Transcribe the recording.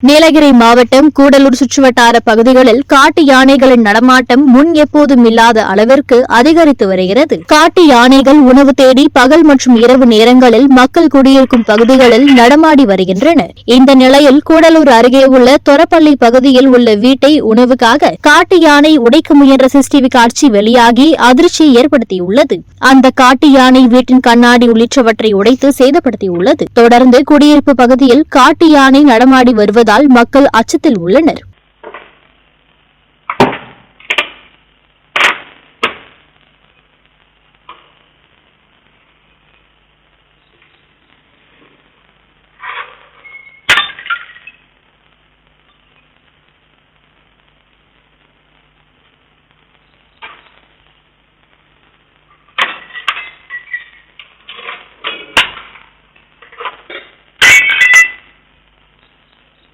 நீலகிரி மாவட்டம் கூடலூர் சுற்றுவட்டார பகுதிகளில் காட்டு யானைகளின் நடமாட்டம் முன் எப்போதும் இல்லாத அளவிற்கு அதிகரித்து வருகிறது. காட்டு யானைகள் உணவு தேடி பகல் மற்றும் இரவு நேரங்களில் மக்கள் குடியிருக்கும் பகுதிகளில் நடமாடி வருகின்றன. இந்த நிலையில் கூடலூர் அருகே உள்ள தொரப்பள்ளி பகுதியில் உள்ள வீட்டை உணவுக்காக காட்டு யானை உடைக்க முயன்ற சிசிடிவி காட்சி வெளியாகி அதிர்ச்சியை ஏற்படுத்தியுள்ளது. அந்த காட்டு யானை வீட்டின் கண்ணாடி உள்ளிட்டவற்றை உடைத்து சேதப்படுத்தியுள்ளது. தொடர்ந்து குடியிருப்பு பகுதியில் காட்டு யானை நடமாடி வருவதால் மக்கள் அச்சத்தில் உள்ளனர்.